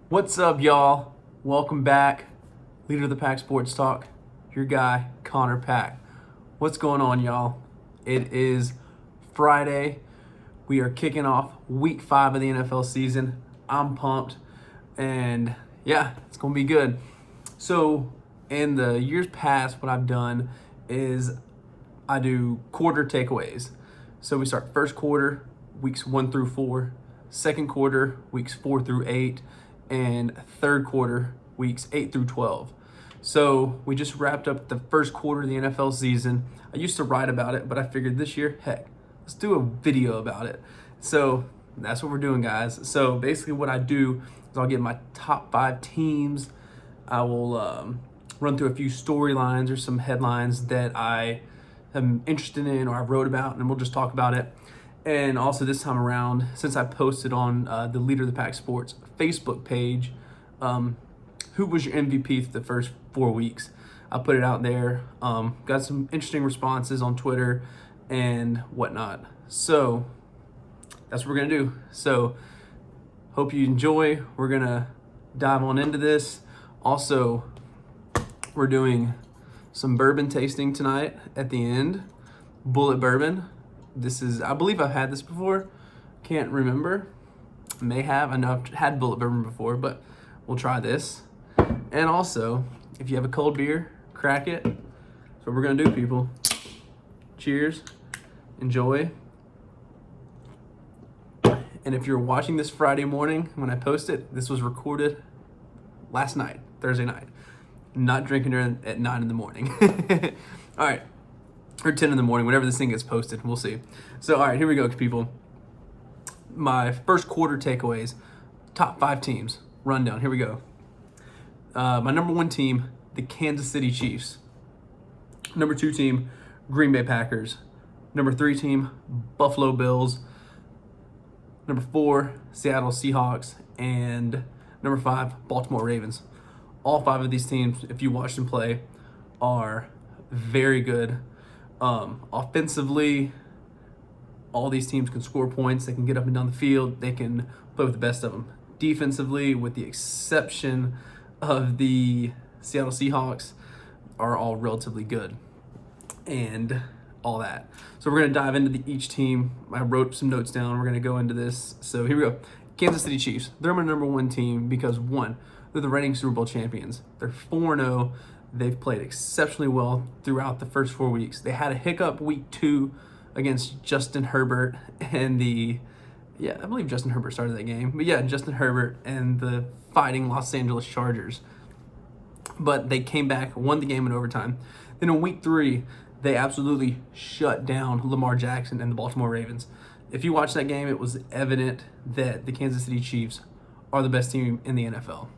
What's up, y'all? Welcome back. Leader of the Pack Sports Talk, your guy, Connor Pack. What's going on, y'all? It is Friday. We are kicking off week 5 of the NFL season. I'm pumped, and yeah, it's going to be good. So, in the years past, what I've done is I do quarter takeaways. So, we start first quarter, weeks 1 through 4, second quarter, weeks 4 through 8, and third quarter, weeks 8 through 12. So we just wrapped up the first quarter of the NFL season. I used to write about it, but I figured this year, heck, let's do a video about it. So that's what we're doing, guys. So basically what I do is I'll get my top 5 teams. I will run through a few storylines or some headlines that I am interested in or I wrote about, and we'll just talk about it. And also this time around, since I posted on the Leader of the Pack Sports Facebook page, who was your MVP for the first 4 weeks? I put it out there. Got some interesting responses on Twitter and whatnot. So that's what we're going to do. So hope you enjoy. We're going to dive on into this. Also, we're doing some bourbon tasting tonight at the end. Bullet bourbon. This is, I believe I've had this before. Can't remember. May have. I know I've had bullet bourbon before, but we'll try this. And also, if you have a cold beer, crack it. That's what we're going to do, people. Cheers. Enjoy. And if you're watching this Friday morning when I post it, this was recorded last night, Thursday night. Not drinking it at 9 in the morning. All right. Or 10 in the morning, whenever this thing gets posted. We'll see. So, all right, here we go, people. My first quarter takeaways. Top 5 teams. Rundown. Here we go. My number 1 team, the Kansas City Chiefs. Number 2 team, Green Bay Packers. Number 3 team, Buffalo Bills. Number 4, Seattle Seahawks. And number 5, Baltimore Ravens. All 5 of these teams, if you watch them play, are very good. Offensively, all these teams can score points. They can get up and down the field. They can play with the best of them. Defensively, with the exception of the Seattle Seahawks, are all relatively good and all that. So we're going to dive into each team. I wrote some notes down. We're going to go into this. So here we go. Kansas City Chiefs. They're my number 1 team because, 1, they're the reigning Super Bowl champions. They're 4-0. They've played exceptionally well throughout the first 4 weeks. They had a hiccup week 2 against Justin Herbert and I believe Justin Herbert started that game. But yeah, Justin Herbert and the fighting Los Angeles Chargers. But they came back, won the game in overtime. Then in week 3, they absolutely shut down Lamar Jackson and the Baltimore Ravens. If you watch that game, it was evident that the Kansas City Chiefs are the best team in the NFL.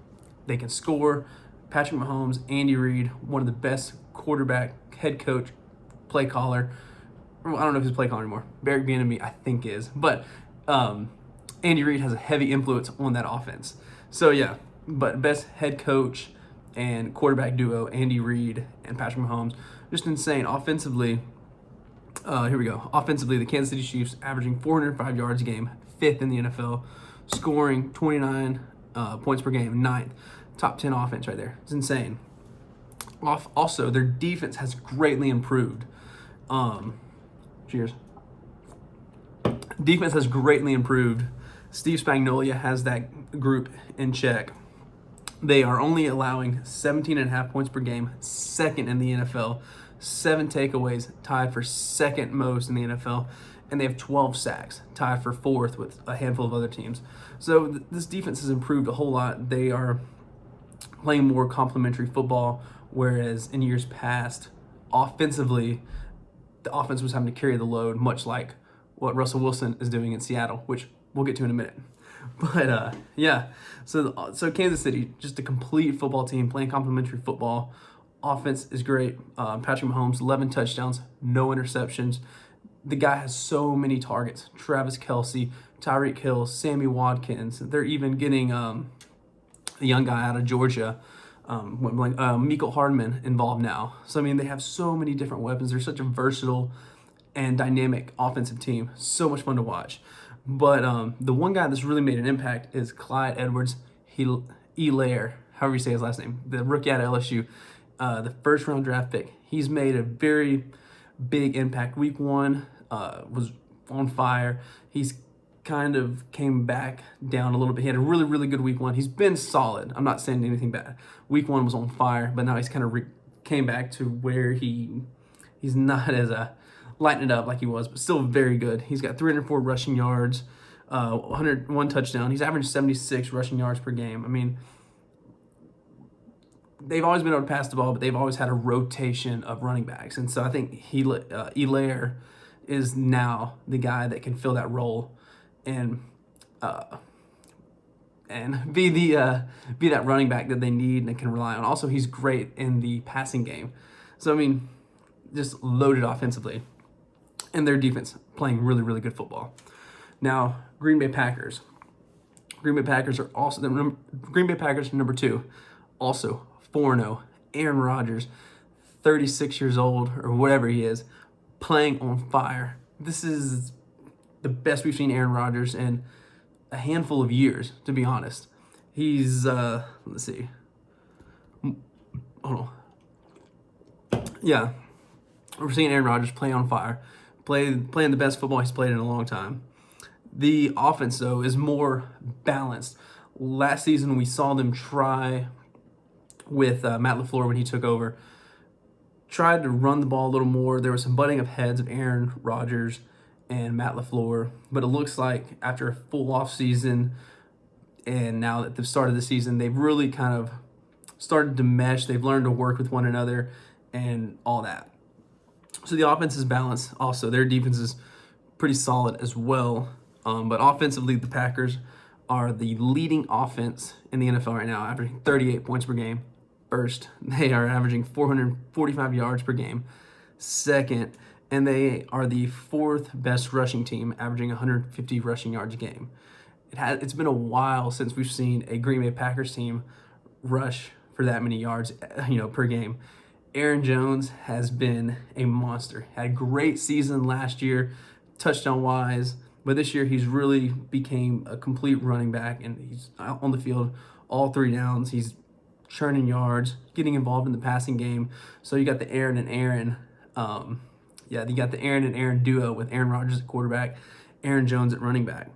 They can score. Patrick Mahomes, Andy Reid, one of the best quarterback, head coach, play caller. I don't know if he's a play caller anymore. Barry Bieniemy, I think, is. But Andy Reid has a heavy influence on that offense. So, yeah, but best head coach and quarterback duo, Andy Reid and Patrick Mahomes. Just insane. Offensively, here we go. Offensively, the Kansas City Chiefs averaging 405 yards a game, 5th in the NFL, scoring 29 points per game, 9th. Top 10 offense right there. It's insane. Also, their defense has greatly improved. Cheers. Defense has greatly improved. Steve Spagnuolo has that group in check. They are only allowing 17.5 points per game, 2nd in the NFL. 7 takeaways, tied for 2nd most in the NFL. And they have 12 sacks, tied for 4th with a handful of other teams. So this defense has improved a whole lot. They are playing more complementary football, whereas in years past, offensively, the offense was having to carry the load, much like what Russell Wilson is doing in Seattle, which we'll get to in a minute. But yeah, so Kansas City, just a complete football team playing complementary football. Offense is great. Patrick Mahomes, 11 touchdowns, no interceptions. The guy has so many targets. Travis Kelce, Tyreek Hill, Sammy Watkins. They're even getting the young guy out of Georgia, Mecole Hardman, involved now. So, I mean, they have so many different weapons. They're such a versatile and dynamic offensive team. So much fun to watch. But the one guy that's really made an impact is Clyde Edwards. Helaire, however you say his last name, the rookie out of LSU, the first-round draft pick. He's made a very big impact. Week 1 was on fire. He's kind of came back down a little bit. He had a really, really good week 1. He's been solid. I'm not saying anything bad. Week 1 was on fire, but now he's kind of came back to where he's not as lighting it up like he was, but still very good. He's got 304 rushing yards, 101 touchdown. He's averaged 76 rushing yards per game. I mean, they've always been able to pass the ball, but they've always had a rotation of running backs. And so I think Helaire is now the guy that can fill that role and be that running back that they need and can rely on. Also, he's great in the passing game. So, I mean, just loaded offensively. And their defense playing really, really good football. Now, Green Bay Packers. Green Bay Packers are number 2. Also 4-0. Aaron Rodgers, 36 years old or whatever he is, playing on fire. This is the best we've seen Aaron Rodgers in a handful of years, to be honest. He's, let's see. Hold on. Yeah. We're seeing Aaron Rodgers play on fire, playing the best football he's played in a long time. The offense, though, is more balanced. Last season, we saw them try with Matt LaFleur when he took over, tried to run the ball a little more. There was some butting of heads of Aaron Rodgers and Matt LaFleur, but it looks like after a full off season and now that they've started the season, they've really kind of started to mesh. They've learned to work with one another and all that. So the offense is balanced. Also, their defense is pretty solid as well. But offensively, the Packers are the leading offense in the NFL right now, averaging 38 points per game. First, they are averaging 445 yards per game. Second, and they are the 4th best rushing team, averaging 150 rushing yards a game. It's been a while since we've seen a Green Bay Packers team rush for that many yards, per game. Aaron Jones has been a monster. Had a great season last year, touchdown-wise, but this year he's really became a complete running back, and he's out on the field all 3 downs. He's churning yards, getting involved in the passing game. So you got the Aaron and Aaron, you got the Aaron and Aaron duo with Aaron Rodgers at quarterback, Aaron Jones at running back.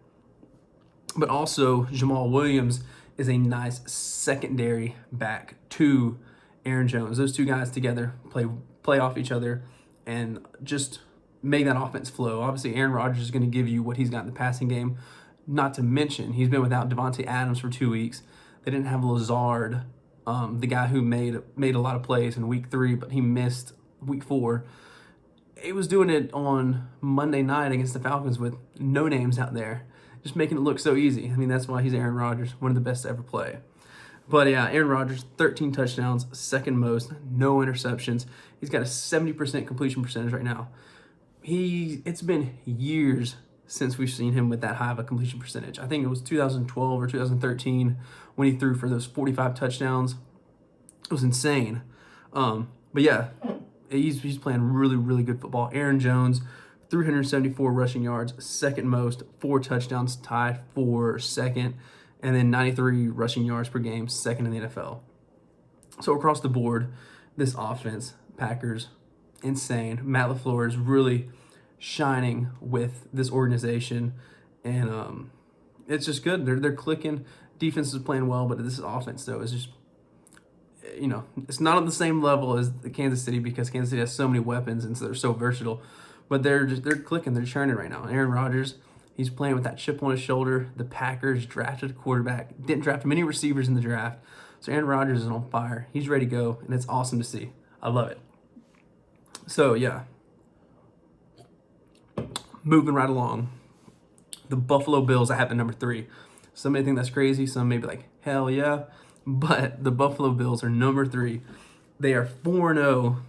But also Jamal Williams is a nice secondary back to Aaron Jones. Those 2 guys together play off each other and just make that offense flow. Obviously, Aaron Rodgers is going to give you what he's got in the passing game. Not to mention, he's been without Devontae Adams for 2 weeks. They didn't have Lazard, the guy who made a lot of plays in week 3, but he missed week 4. He was doing it on Monday night against the Falcons with no names out there, just making it look so easy. I mean, that's why he's Aaron Rodgers, one of the best to ever play. But yeah, Aaron Rodgers, 13 touchdowns, 2nd most, no interceptions. He's got a 70% completion percentage right now. It's been years since we've seen him with that high of a completion percentage. I think it was 2012 or 2013 when he threw for those 45 touchdowns. It was insane. But yeah, he's playing really, really good football. Aaron Jones, 374 rushing yards, 2nd most, 4 touchdowns, tied for 2nd. And then 93 rushing yards per game, 2nd in the NFL. So across the board, this offense, Packers, insane. Matt LaFleur is really shining with this organization, and it's just good. They're clicking. Defense is playing well, but this offense, though, is just, it's not on the same level as the Kansas City because Kansas City has so many weapons and so they're so versatile. But they're clicking. They're churning right now. Aaron Rodgers, he's playing with that chip on his shoulder. The Packers drafted a quarterback. Didn't draft many receivers in the draft. So Aaron Rodgers is on fire. He's ready to go, and it's awesome to see. I love it. So, yeah. Moving right along. The Buffalo Bills, I have at number 3. Some may think that's crazy. Some may be like, hell yeah. But the Buffalo Bills are number 3. They are 4-0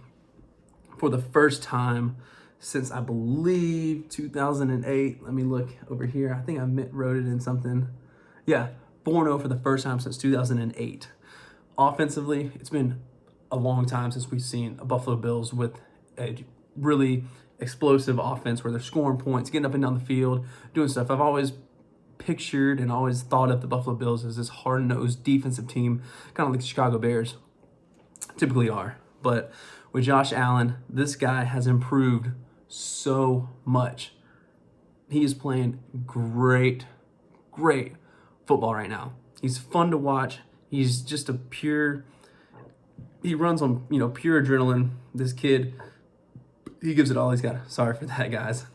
for the first time since, I believe, 2008. Let me look over here. I think I wrote it in something. Yeah, 4-0 for the first time since 2008. Offensively, it's been a long time since we've seen a Buffalo Bills with a really explosive offense where they're scoring points, getting up and down the field, doing stuff. I've always pictured and always thought of the Buffalo Bills as this hard-nosed defensive team, kind of like the Chicago Bears typically are. But with Josh Allen, this guy has improved so much. He is playing great football right now. He's fun to watch. He's just he runs on, pure adrenaline. This kid, he gives it all he's got. Sorry for that, guys.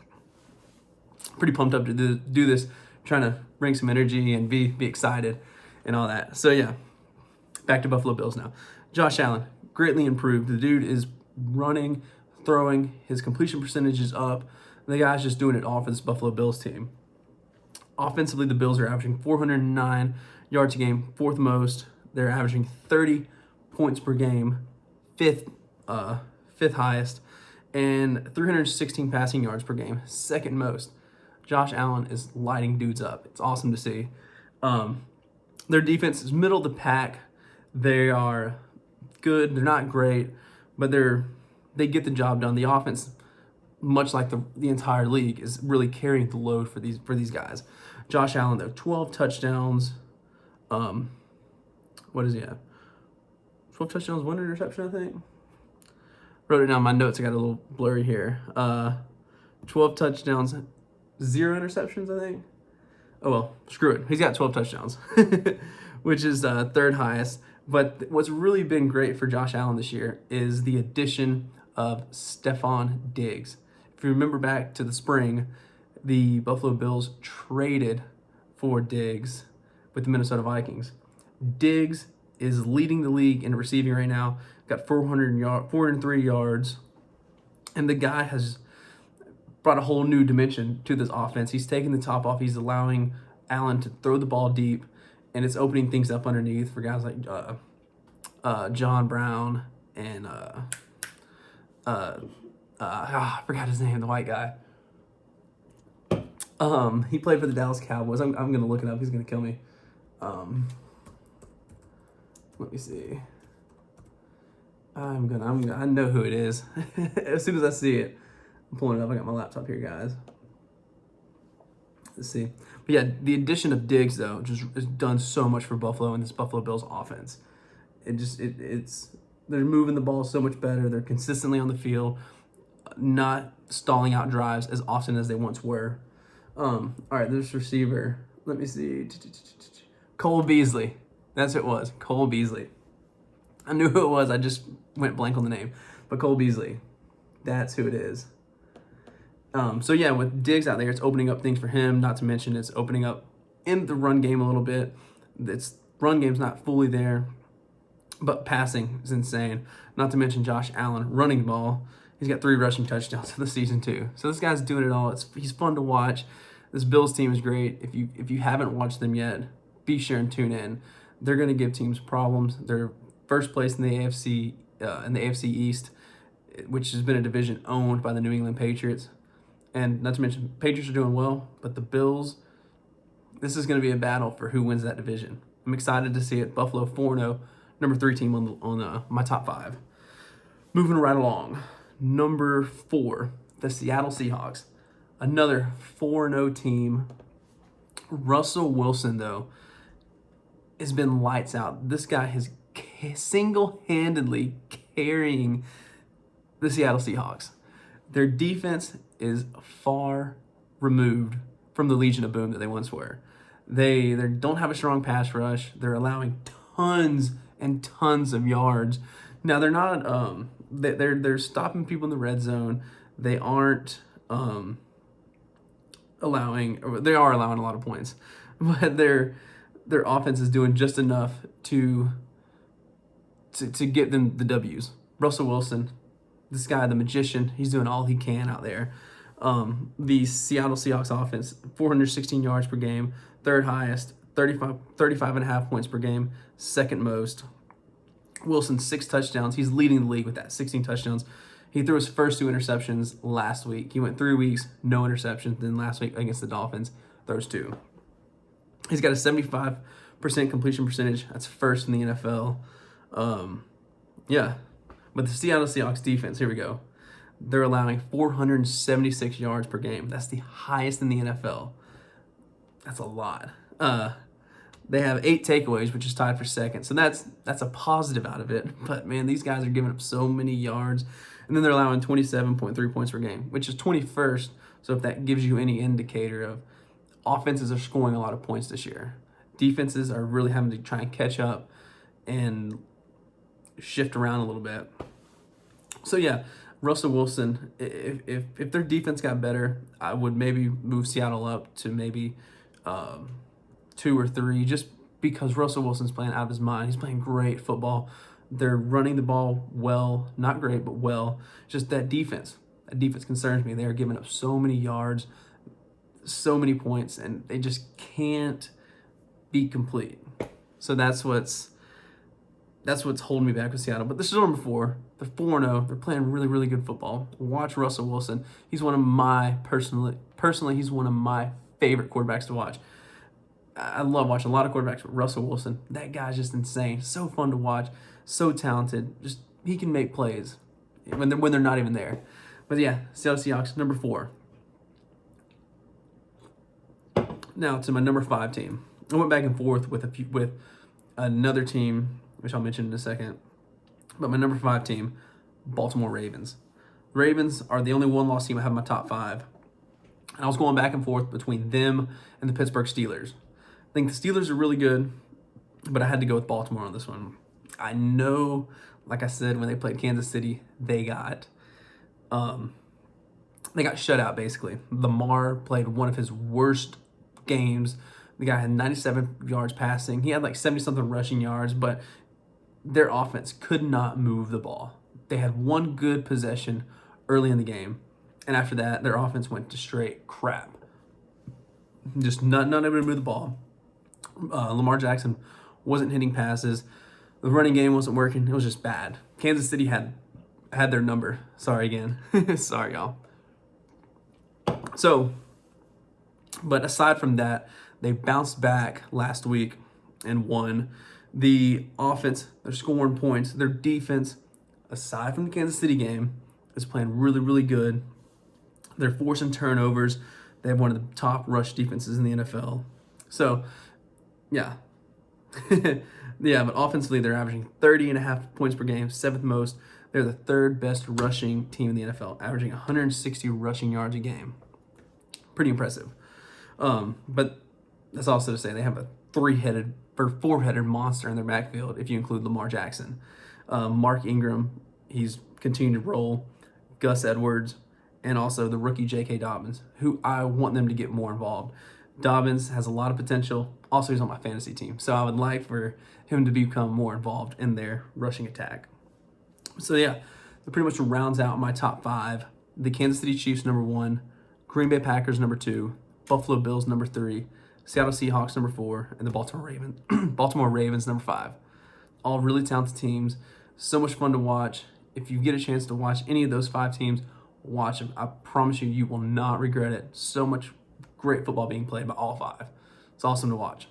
Pretty pumped up to do this, trying to bring some energy and be excited and all that. So yeah, back to Buffalo Bills now. Josh Allen, greatly improved. The dude is running, throwing, his completion percentage is up. The guy's just doing it all for this Buffalo Bills team. Offensively, the Bills are averaging 409 yards a game, fourth most. They're averaging 30 points per game, fifth highest, and 316 passing yards per game, second most. Josh Allen is lighting dudes up. It's awesome to see. Their defense is middle of the pack. They are good. They're not great, but they get the job done. The offense, much like the entire league, is really carrying the load for these guys. Josh Allen, though, 12 touchdowns. What does he have? 12 touchdowns, 1 interception, I think. Wrote it down in my notes. I got a little blurry here. 12 touchdowns, 0 interceptions, I think. Oh, well, screw it. He's got 12 touchdowns, which is third highest. But what's really been great for Josh Allen this year is the addition of Stephon Diggs. If you remember back to the spring, the Buffalo Bills traded for Diggs with the Minnesota Vikings. Diggs is leading the league in receiving right now. Got 403 yards. And the guy has brought a whole new dimension to this offense. He's taking the top off. He's allowing Allen to throw the ball deep, and it's opening things up underneath for guys like John Brown and I forgot his name, the white guy. He played for the Dallas Cowboys. I'm gonna look it up. He's gonna kill me. Let me see. I know who it is. As soon as I see it, I'm pulling it up. I got my laptop here, guys. Let's see. But yeah, the addition of Diggs, though, just has done so much for Buffalo and this Buffalo Bills offense. They're moving the ball so much better. They're consistently on the field, not stalling out drives as often as they once were. All right, this receiver. Let me see. Cole Beasley. That's who it was. Cole Beasley. I knew who it was. I just went blank on the name. But Cole Beasley. That's who it is. So yeah, with Diggs out there, it's opening up things for him. Not to mention it's opening up in the run game a little bit. Its run game's not fully there, but passing is insane. Not to mention Josh Allen running the ball. He's got 3 rushing touchdowns for the season too. So this guy's doing it all. He's fun to watch. This Bills team is great. If you haven't watched them yet, be sure and tune in. They're going to give teams problems. They're first place in the NFC East, which has been a division owned by the New England Patriots. And not to mention, Patriots are doing well, but the Bills, this is going to be a battle for who wins that division. I'm excited to see it. Buffalo 4-0, number 3 team on my top 5. Moving right along, number 4, the Seattle Seahawks, another 4-0 team. Russell Wilson, though, has been lights out. This guy has single-handedly carrying the Seattle Seahawks. Their defense is far removed from the Legion of Boom that they once were. They don't have a strong pass rush. They're allowing tons and tons of yards. Now they're not they're stopping people in the red zone. They aren't allowing a lot of points, but their offense is doing just enough to get them the W's. Russell Wilson, this guy, the magician, he's doing all he can out there. The Seattle Seahawks offense, 416 yards per game, third highest, 35.5 points per game, second most. Wilson, 6 touchdowns. He's leading the league with that, 16 touchdowns. He threw his first 2 interceptions last week. He went 3 weeks, no interceptions. Then last week against the Dolphins, throws 2. He's got a 75% completion percentage. That's first in the NFL. Yeah. But the Seattle Seahawks defense, here we go. They're allowing 476 yards per game. That's the highest in the NFL. That's a lot. They have 8 takeaways, which is tied for second. So that's a positive out of it. But, man, these guys are giving up so many yards. And then they're allowing 27.3 points per game, which is 21st. So if that gives you any indicator of offenses are scoring a lot of points this year. Defenses are really having to try and catch up and shift around a little bit. So, yeah, Russell Wilson, if their defense got better, I would maybe move Seattle up to maybe 2 or 3, just because Russell Wilson's playing out of his mind. He's playing great football. They're running the ball well, not great, but well. Just that defense concerns me. They are giving up so many yards, so many points, and they just can't be complete. So that's what's holding me back with Seattle. But this is number 4. They're 4-0. They're playing really, really good football. Watch Russell Wilson. He's one of my personally, he's one of my favorite quarterbacks to watch. I love watching a lot of quarterbacks, but Russell Wilson, that guy's just insane. So fun to watch, so talented. Just he can make plays when they're not even there. But yeah, Seattle Seahawks, number 4. Now to my number 5 team. I went back and forth with another team, which I'll mention in a second. But my number 5 team, Baltimore Ravens. The Ravens are the only one-loss team I have in my top 5. And I was going back and forth between them and the Pittsburgh Steelers. I think the Steelers are really good, but I had to go with Baltimore on this one. I know, like I said, when they played Kansas City, they got shut out, basically. Lamar played one of his worst games. The guy had 97 yards passing. He had like 70-something rushing yards, but their offense could not move the ball. They had one good possession early in the game, and after that, their offense went to straight crap. Just not able to move the ball. Lamar Jackson wasn't hitting passes. The running game wasn't working. It was just bad. Kansas City had their number. Sorry again. Sorry, y'all. So, but aside from that, they bounced back last week and won. The offense, they're scoring points. Their defense, aside from the Kansas City game, is playing really, really good. They're forcing turnovers. They have one of the top rush defenses in the NFL. So, yeah. Yeah, but offensively, they're averaging 30.5 points per game, 7th most. They're the 3rd best rushing team in the NFL, averaging 160 rushing yards a game. Pretty impressive. But that's also to say they have a 4-headed monster in their backfield if you include Lamar Jackson. Mark Ingram, he's continuing to roll. Gus Edwards, and also the rookie J.K. Dobbins, who I want them to get more involved. Dobbins has a lot of potential. Also, he's on my fantasy team, so I would like for him to become more involved in their rushing attack. So, yeah, that pretty much rounds out my top 5. The Kansas City Chiefs, number 1. Green Bay Packers, number 2. Buffalo Bills, number 3. Seattle Seahawks, number 4. And the Baltimore Ravens, number 5. All really talented teams. So much fun to watch. If you get a chance to watch any of those 5 teams, watch them. I promise you, you will not regret it. So much great football being played by all 5. It's awesome to watch.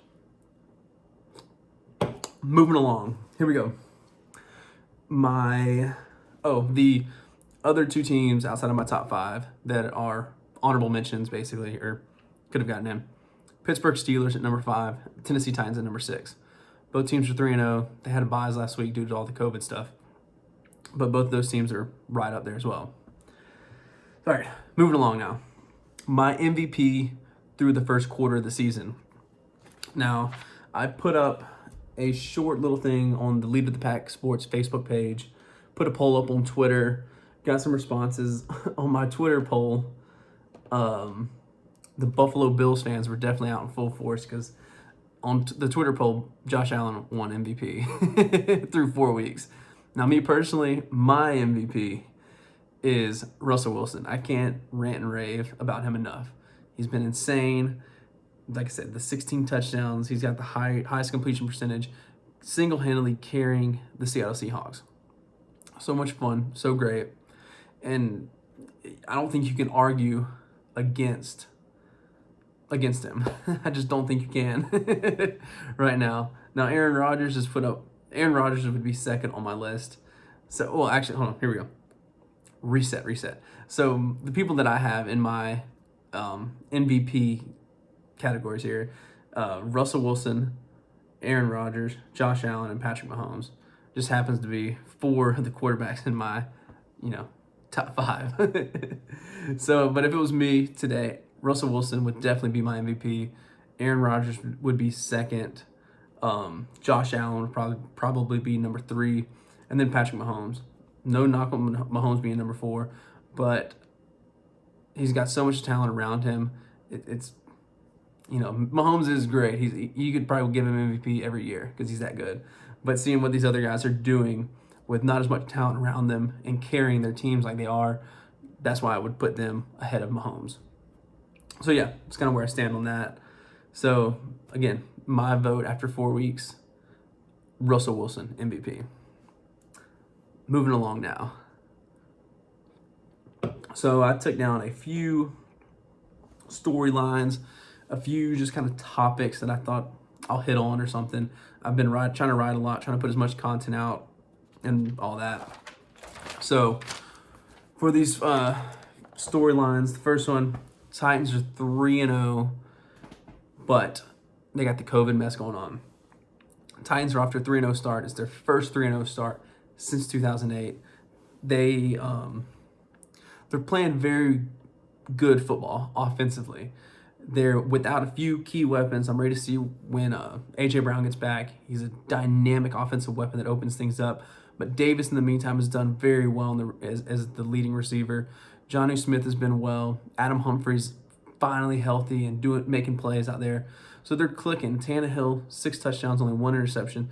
Moving along. Here we go. The other 2 teams outside of my top 5 that are honorable mentions, basically, or could have gotten in. Pittsburgh Steelers at number 5, Tennessee Titans at number 6. Both teams are 3-0. They had a bye last week due to all the COVID stuff. But both of those teams are right up there as well. All right, moving along now. My MVP through the first quarter of the season. Now, I put up a short little thing on the Lead of the Pack Sports Facebook page, put a poll up on Twitter, got some responses on my Twitter poll. The Buffalo Bills fans were definitely out in full force because on the Twitter poll, Josh Allen won MVP through 4 weeks. Now, me personally, my MVP is Russell Wilson. I can't rant and rave about him enough. He's been insane. Like I said, the 16 touchdowns. He's got the highest completion percentage, single-handedly carrying the Seattle Seahawks. So much fun, so great. And I don't think you can argue against him. I just don't think you can right now. Now, Aaron Rodgers would be second on my list. So, well, actually, hold on. Here we go. Reset. So the people that I have in my MVP categories here. Russell Wilson, Aaron Rodgers, Josh Allen, and Patrick Mahomes. Just happens to be 4 of the quarterbacks in my, top 5. So, but if it was me today, Russell Wilson would definitely be my MVP. Aaron Rodgers would be second. Josh Allen would probably be number 3, and then Patrick Mahomes. No knock on Mahomes being number 4, but he's got so much talent around him. It's Mahomes is great. You could probably give him MVP every year because he's that good. But seeing what these other guys are doing with not as much talent around them and carrying their teams like they are, that's why I would put them ahead of Mahomes. So yeah, that's kind of where I stand on that. So again, my vote after 4 weeks, Russell Wilson, MVP. Moving along now. So I took down a few storylines, a few just kind of topics that I thought I'll hit on or something. I've been trying to write a lot, trying to put as much content out and all that. So for these storylines, the first one, Titans are 3-0, but they got the COVID mess going on. Titans are off to a 3-0 start. It's their first 3-0 start since 2008. They're playing very good football offensively. They're without a few key weapons. I'm ready to see when A.J. Brown gets back. He's a dynamic offensive weapon that opens things up. But Davis, in the meantime, has done very well as the leading receiver. Jonnu Smith has been well. Adam Humphries finally healthy and making plays out there. So they're clicking. Tannehill, 6 touchdowns, only 1 interception.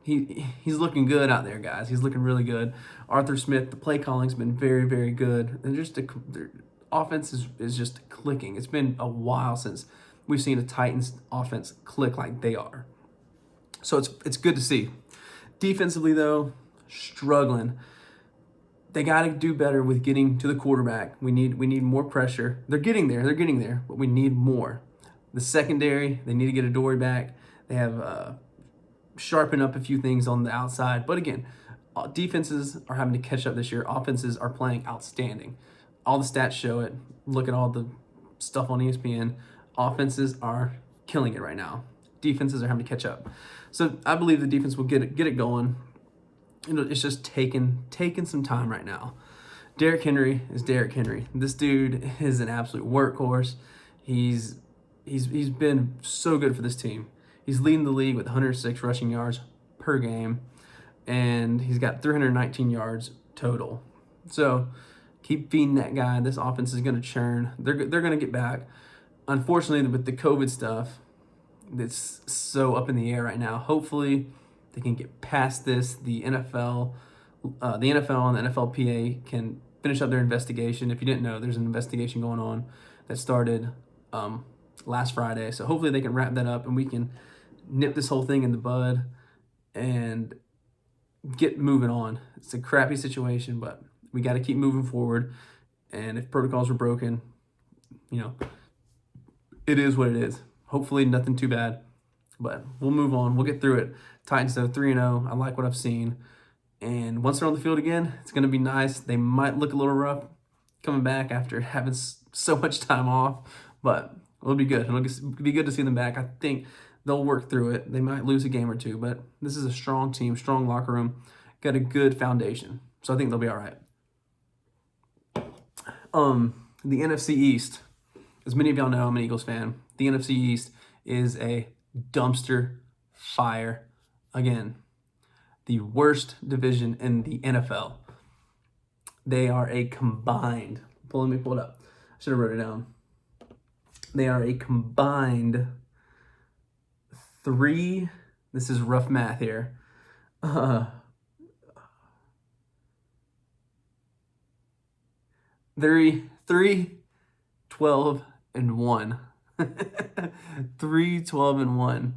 He's looking good out there, guys. He's looking really good. Arthur Smith, the play calling's been very, very good. And their offense is just clicking. It's been a while since we've seen a Titans offense click like they are. So it's good to see. Defensively, though, struggling. They got to do better with getting to the quarterback. We need more pressure. They're getting there, but we need more. The secondary, they need to get Adoree back. They have sharpened up a few things on the outside. But again, defenses are having to catch up this year. Offenses are playing outstanding. All the stats show it. Look at all the stuff on ESPN. Offenses are killing it right now. Defenses are having to catch up. So I believe the defense will get it going. It's just taking some time right now. Derrick Henry is Derrick Henry. This dude is an absolute workhorse. He's been so good for this team. He's leading the league with 106 rushing yards per game, and he's got 319 yards total. So keep feeding that guy. This offense is going to churn. They're going to get back. Unfortunately, with the COVID stuff, it's so up in the air right now. Hopefully, they can get past this. The NFL and the NFLPA can finish up their investigation. If you didn't know, there's an investigation going on that started last Friday. So hopefully they can wrap that up and we can nip this whole thing in the bud and get moving on. It's a crappy situation, but we got to keep moving forward. And if protocols were broken, it is what it is. Hopefully nothing too bad, but we'll move on. We'll get through it. Titans, though, 3-0. I like what I've seen. And once they're on the field again, it's going to be nice. They might look a little rough coming back after having so much time off, but it'll be good. It'll be good to see them back. I think they'll work through it. They might lose a game or two, but this is a strong team, strong locker room, got a good foundation. So I think they'll be all right. The NFC East, as many of y'all know, I'm an Eagles fan. The NFC East is a dumpster fire. Again, the worst division in the NFL. They are a combined, let me pull it up. I should have wrote it down. They are a combined 3, this is rough math here, 3-12-1. 3-12-1.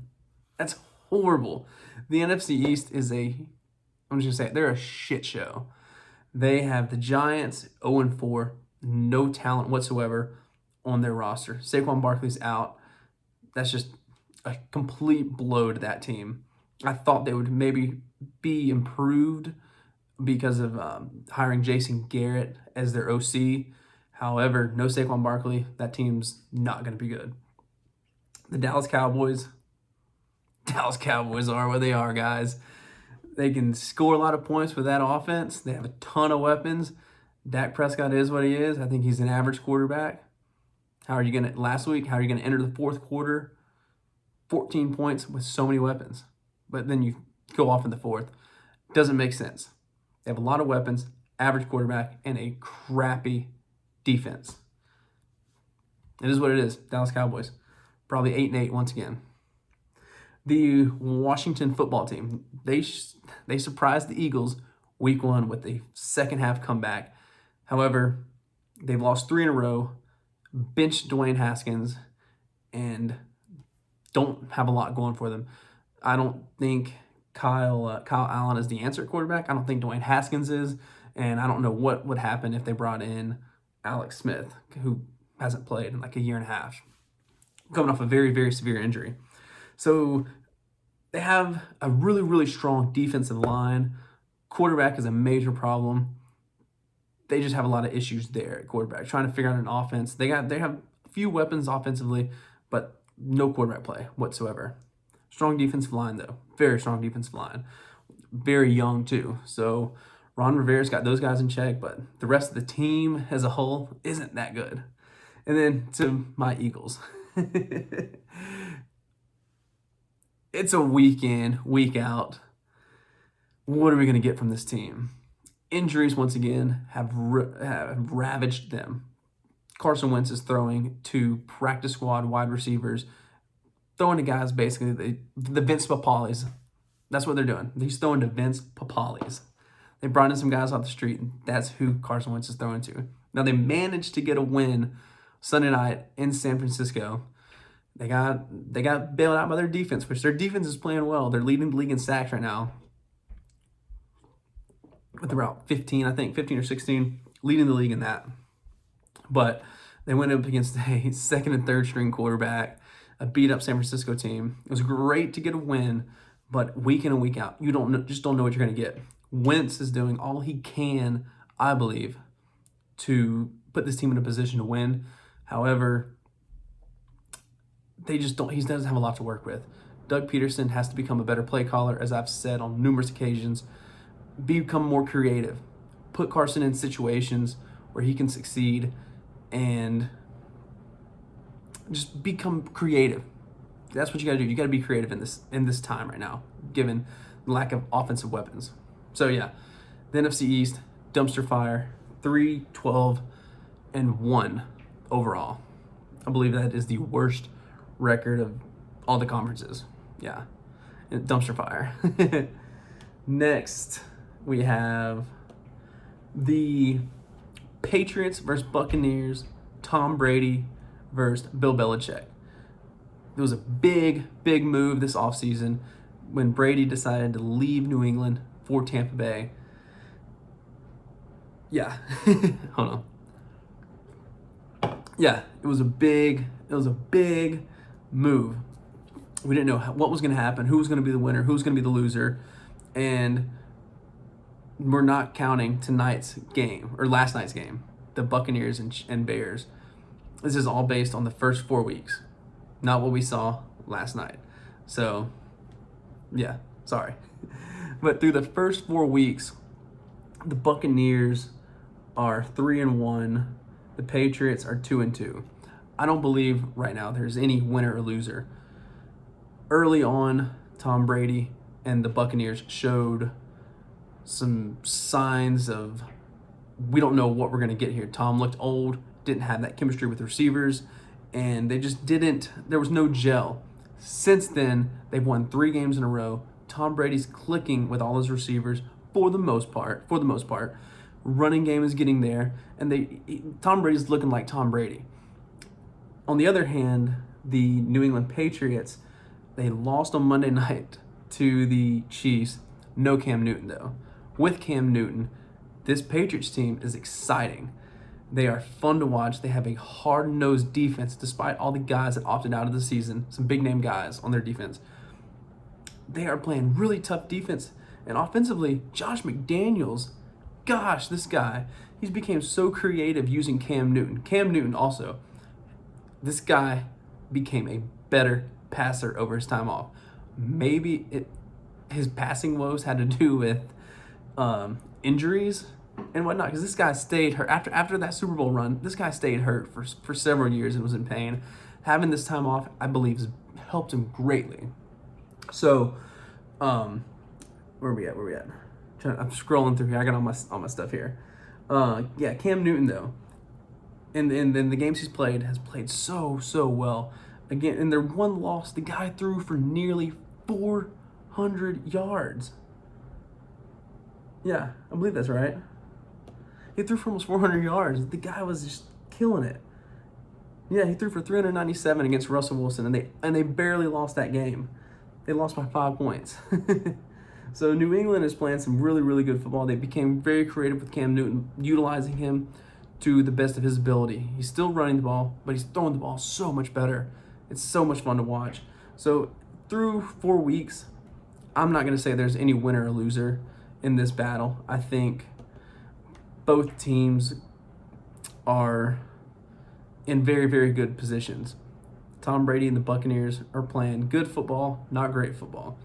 That's horrible. The NFC East is I'm just going to say it, they're a shit show. They have the Giants 0-4, no talent whatsoever on their roster. Saquon Barkley's out. That's just a complete blow to that team. I thought they would maybe be improved because of hiring Jason Garrett as their OC. However, no Saquon Barkley. That team's not going to be good. The Dallas Cowboys are what they are, guys. They can score a lot of points with that offense. They have a ton of weapons. Dak Prescott is what he is. I think he's an average quarterback. How are you going to enter the fourth quarter? 14 points with so many weapons. But then you go off in the fourth. Doesn't make sense. They have a lot of weapons, average quarterback, and a crappy defense. It is what it is. Dallas Cowboys. Probably 8-8 once again. The Washington football team, they surprised the Eagles week 1 with a second half comeback. However, they've lost 3 in a row, benched Dwayne Haskins, and don't have a lot going for them. I don't think Kyle Allen is the answer at quarterback. I don't think Dwayne Haskins is, and I don't know what would happen if they brought in Alex Smith, who hasn't played in like a year and a half, coming off a very, very severe injury. So they have a really, really strong defensive line. Quarterback is a major problem. They just have a lot of issues there at quarterback, trying to figure out an offense. They have a few weapons offensively, but no quarterback play whatsoever. Strong defensive line, though. Very strong defensive line. Very young, too. So Ron Rivera's got those guys in check, but the rest of the team as a whole isn't that good. And then to my Eagles. It's a week in, week out. What are we going to get from this team? Injuries, once again, have ravaged them. Carson Wentz is throwing to practice squad wide receivers, throwing to guys basically, the Vince Papalis. That's what they're doing. He's throwing to Vince Papalis. They brought in some guys off the street, and that's who Carson Wentz is throwing to. Now, they managed to get a win Sunday night in San Francisco. They got bailed out by their defense, which their defense is playing well. They're leading the league in sacks right now with about 15 or 16, leading the league in that. But they went up against a second and third string quarterback, a beat-up San Francisco team. It was great to get a win, but week in and week out, you don't know what you're going to get. Wentz is doing all he can, I believe, to put this team in a position to win. However, he doesn't have a lot to work with. Doug Peterson has to become a better play caller, as I've said on numerous occasions. Become more creative. Put Carson in situations where he can succeed and just become creative. That's what you got to do. You got to be creative in this time right now, given the lack of offensive weapons. So yeah, the NFC East, dumpster fire, 3-12-1 overall. I believe that is the worst record of all the conferences. Yeah, dumpster fire. Next, we have the Patriots versus Buccaneers, Tom Brady versus Bill Belichick. It was a big, big move this offseason when Brady decided to leave New England for Tampa Bay. Yeah, hold on. Yeah, it was a big move. We didn't know what was going to happen, who was going to be the winner, who was going to be the loser, and we're not counting tonight's game or last night's game, the Buccaneers and Bears. This is all based on the first 4 weeks, not what we saw last night. So, yeah, sorry. But through the first 4 weeks, the Buccaneers are 3-1. The Patriots are 2-2. I don't believe right now there's any winner or loser. Early on, Tom Brady and the Buccaneers showed some signs of, we don't know what we're going to get here. Tom looked old, didn't have that chemistry with receivers, and there was no gel. Since then, they've won 3 games in a row. Tom Brady's clicking with all his receivers for the most part. Running game is getting there, and Tom Brady's looking like Tom Brady. On the other hand, the New England Patriots, they lost on Monday night to the Chiefs. No Cam Newton, though. With Cam Newton, this Patriots team is exciting. They are fun to watch. They have a hard-nosed defense, despite all the guys that opted out of the season, some big-name guys on their defense. They are playing really tough defense. And offensively, Josh McDaniels, gosh, this guy, he's became so creative using Cam Newton. Cam Newton also, this guy became a better passer over his time off. Maybe his passing woes had to do with injuries and whatnot, because this guy stayed hurt after that Super Bowl run. This guy stayed hurt for several years and was in pain. Having this time off, I believe, has helped him greatly. So, where are we at? I'm scrolling through here. I got all my stuff here. Cam Newton though, in the games he's played, has played so well. Again, in their one loss, the guy threw for nearly 400 yards. Yeah, I believe that's right. He threw for almost 400 yards. The guy was just killing it. Yeah, he threw for 397 against Russell Wilson, and they barely lost that game. They lost by 5 points. So New England is playing some really good football. They became very creative with Cam Newton, utilizing him to the best of his ability. He's still running the ball, but he's throwing the ball so much better. It's so much fun to watch. So through 4 weeks, I'm not going to say there's any winner or loser in this battle. I think both teams are in very good positions. Tom Brady and the Buccaneers are playing good football, not great football.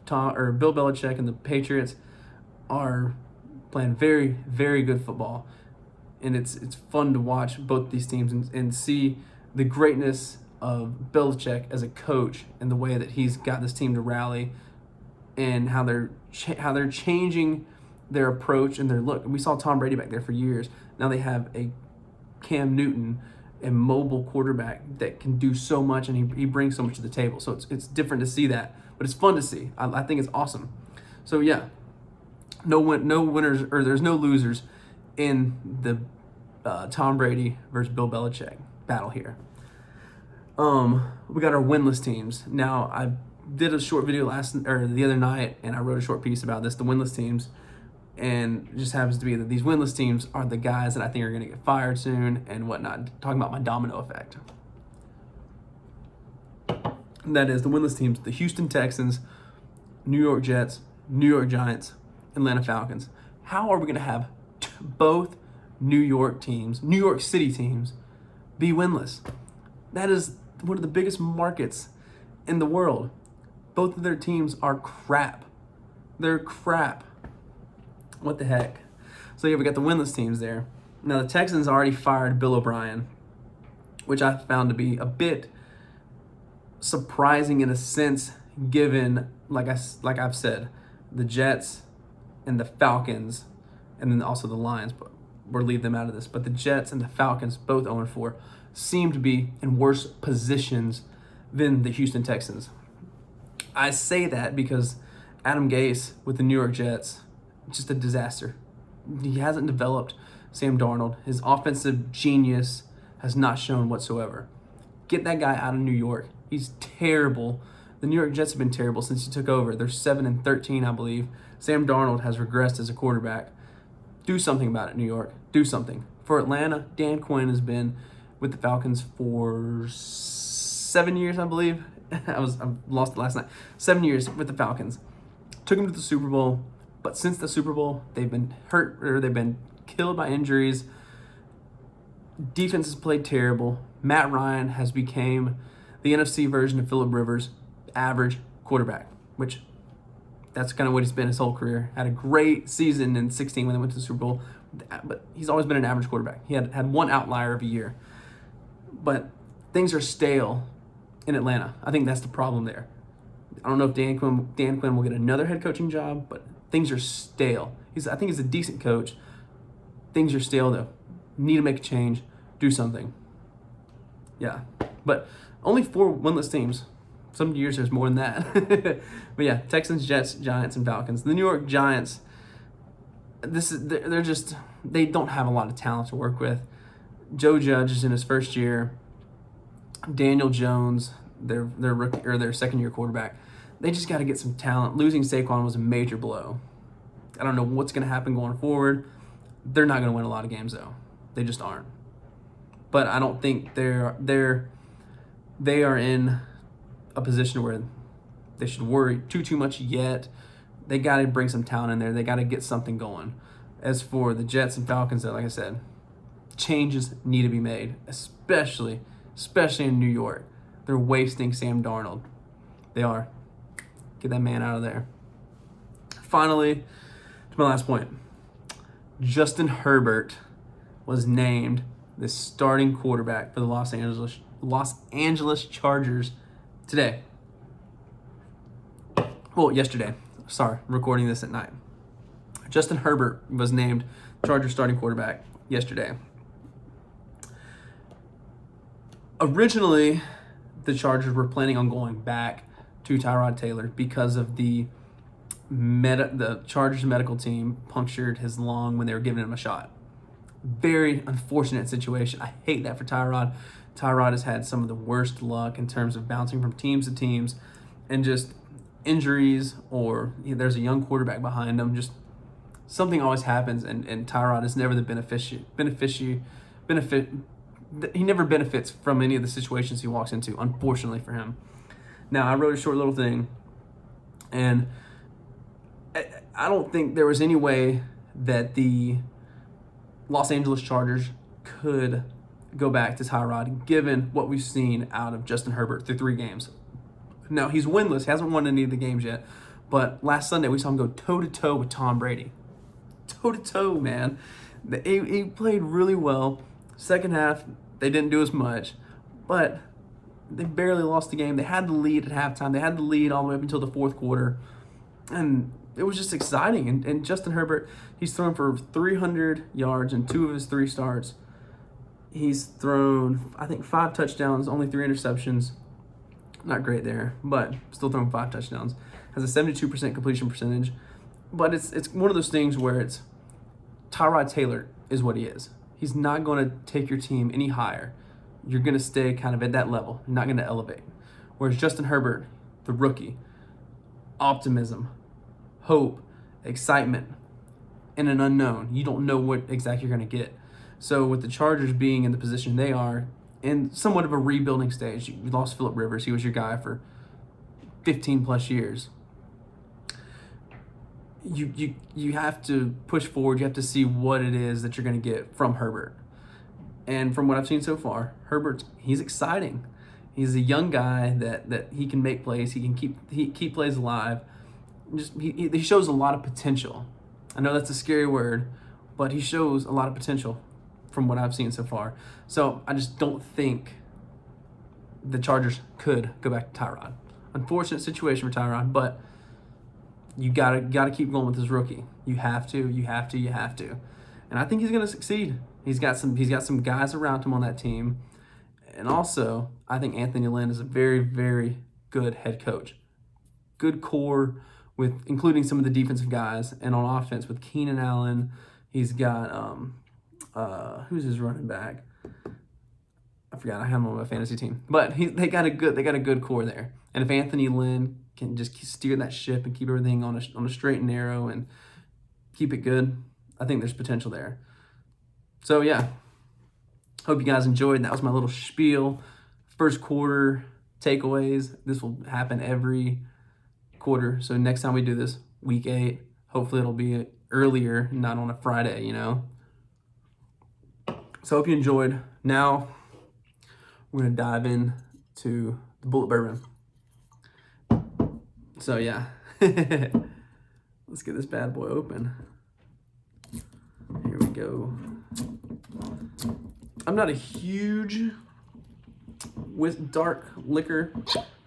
Bill Belichick and the Patriots are playing very good football. And it's fun to watch both these teams and see the greatness of Belichick as a coach and the way that he's got this team to rally and how they're changing their approach and their look. And we saw Tom Brady back there for years. Now they have a Cam Newton, a mobile quarterback that can do so much, and he brings so much to the table. So it's different to see that, but it's fun to see. I think it's awesome. So yeah, no winners, or there's no losers in the Tom Brady versus Bill Belichick battle here. We got our winless teams. Now, I did a short video the other night, and I wrote a short piece about this, the winless teams. And it just happens to be that these winless teams are the guys that I think are going to get fired soon and whatnot. Talking about my domino effect. And that is the winless teams: the Houston Texans, New York Jets, New York Giants, Atlanta Falcons. How are we going to have both New York City teams, be winless? That is one of the biggest markets in the world. Both of their teams are crap. They're crap. What the heck? So yeah, we got the winless teams there. Now the Texans already fired Bill O'Brien, which I found to be a bit surprising in a sense, given, like I've said, the Jets and the Falcons, and then also the Lions, but we'll leave them out of this. But the Jets and the Falcons, both 0-4, seem to be in worse positions than the Houston Texans. I say that because Adam Gase with the New York Jets, just a disaster. He hasn't developed Sam Darnold. His offensive genius has not shown whatsoever. Get that guy out of New York. He's terrible. The New York Jets have been terrible since he took over. They're 7-13, I believe. Sam Darnold has regressed as a quarterback. Do something about it, New York. Do something. For Atlanta, Dan Quinn has been with the Falcons for 7 years, I believe. I lost it last night. 7 years with the Falcons. Took him to the Super Bowl. But since the Super Bowl, they've been hurt, or they've been killed by injuries. Defense has played terrible. Matt Ryan has become the NFC version of Phillip Rivers, average quarterback, which that's kind of what he's been his whole career. Had a great season in 2016 when they went to the Super Bowl, but he's always been an average quarterback. He had one outlier of a year. But things are stale in Atlanta. I think that's the problem there. I don't know if Dan Quinn will get another head coaching job, but things are stale. I think he's a decent coach. Things are stale, though. Need to make a change. Do something. Yeah. But only 4 winless teams. Some years there's more than that. But yeah, Texans, Jets, Giants, and Falcons. The New York Giants, they don't have a lot of talent to work with. Joe Judge is in his first year. Daniel Jones, their rookie or their second-year quarterback. They just got to get some talent. Losing Saquon was a major blow. I don't know what's going to happen going forward. They're not going to win a lot of games, though. They just aren't. But I don't think they are in a position where they should worry too much yet. They got to bring some talent in there. They got to get something going. As for the Jets and Falcons, like I said, changes need to be made, especially in New York. They're wasting Sam Darnold. They are. Get that man out of there. Finally, to my last point. Justin Herbert was named the starting quarterback for the Los Angeles Chargers today. Well, yesterday. Sorry, I'm recording this at night. Justin Herbert was named Chargers starting quarterback yesterday. Originally, the Chargers were planning on going back to Tyrod Taylor because of the Chargers medical team punctured his lung when they were giving him a shot. Very unfortunate situation. I hate that for Tyrod. Tyrod has had some of the worst luck in terms of bouncing from teams to teams and just injuries, or there's a young quarterback behind him. Just something always happens, and Tyrod is never the he never benefits from any of the situations he walks into, unfortunately for him. Now, I wrote a short little thing, and I don't think there was any way that the Los Angeles Chargers could go back to Tyrod, given what we've seen out of Justin Herbert through 3 games. Now, he's winless, hasn't won any of the games yet, but last Sunday we saw him go toe-to-toe with Tom Brady. Toe-to-toe, man. He played really well. Second half, they didn't do as much, but they barely lost the game. They had the lead at halftime. They had the lead all the way up until the fourth quarter, and it was just exciting. And Justin Herbert, he's thrown for 300 yards in 2 of his 3 starts. He's thrown, I think, 5 touchdowns, only 3 interceptions. Not great there, but still thrown 5 touchdowns. Has a 72% completion percentage. But it's one of those things where it's Tyrod Taylor is what he is. He's not going to take your team any higher. You're going to stay kind of at that level. You're not going to elevate. Whereas Justin Herbert, the rookie, optimism, hope, excitement, and an unknown. You don't know what exactly you're going to get. So with the Chargers being in the position they are, in somewhat of a rebuilding stage, you lost Phillip Rivers. He was your guy for 15 plus years. You have to push forward. You have to see what it is that you're going to get from Herbert. And from what I've seen so far, he's exciting. He's a young guy that he can make plays. He can keep plays alive. He shows a lot of potential. I know that's a scary word, but he shows a lot of potential from what I've seen so far. So I just don't think the Chargers could go back to Tyrod. Unfortunate situation for Tyrod, but you gotta keep going with this rookie. You have to. And I think he's gonna succeed. He's got some guys around him on that team. And also, I think Anthony Lynn is a very, very good head coach. Good core, with including some of the defensive guys, and on offense with Keenan Allen. He's got who's his running back? I forgot. I have him on my fantasy team, but they got a good core there. And if Anthony Lynn can just steer that ship and keep everything on a straight and narrow and keep it good, I think there's potential there. So yeah, hope you guys enjoyed. That was my little spiel. First quarter takeaways. This will happen every quarter. So next time we do this, week 8, hopefully it'll be earlier, not on a Friday, So I hope you enjoyed. Now we're going to dive into the Bullet Bourbon. So yeah, let's get this bad boy open. Here we go. I'm not a huge with dark liquor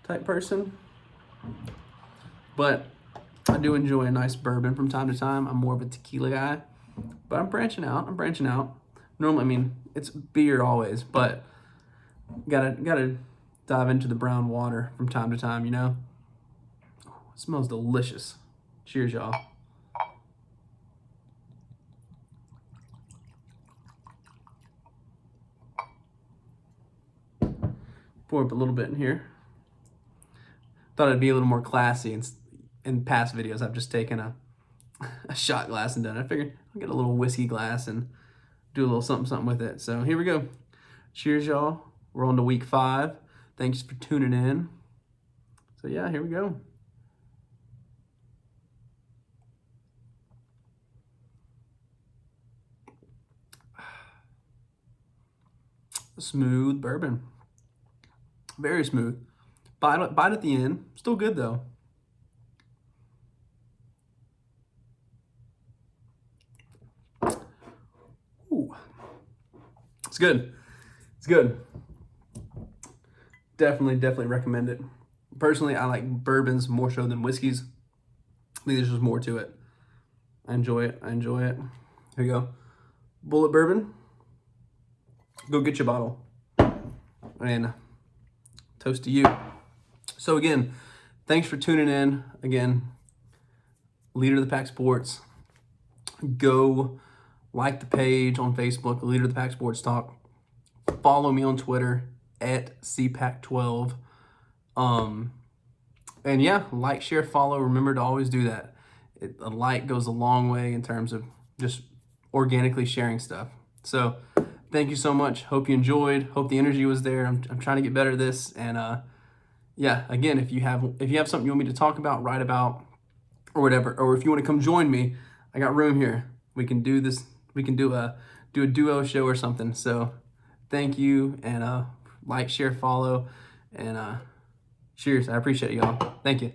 type person, but I do enjoy a nice bourbon from time to time. I'm more of a tequila guy, but I'm branching out. Normally, it's beer always, but gotta dive into the brown water from time to time, It smells delicious. Cheers, y'all. Pour up a little bit in here. Thought it'd be a little more classy. In past videos, I've just taken a shot glass and done it. I figured I'll get a little whiskey glass and do a little something with it. So here we go. Cheers, y'all. We're on to week 5. Thanks for tuning in. So yeah, here we go. Smooth bourbon. Very smooth. Bite at the end. Still good though. Ooh. It's good. It's good. Definitely recommend it. Personally, I like bourbons more so than whiskeys. I think there's just more to it. I enjoy it. Here you go. Bullet bourbon. Go get your bottle. And toast to you. So again, thanks for tuning in. Again, Leader of the Pack Sports. Go like the page on Facebook, Leader of the Pack Sports Talk. Follow me on Twitter at CPAC12. And yeah, like, share, follow. Remember to always do that. A like goes a long way in terms of just organically sharing stuff. So thank you so much. Hope you enjoyed. Hope the energy was there. I'm trying to get better at this. And yeah, again, if you have something you want me to talk about, write about, or whatever, or if you want to come join me, I got room here. We can do this. We can do a duo show or something. So thank you, and like, share, follow, and cheers. I appreciate it, y'all. Thank you.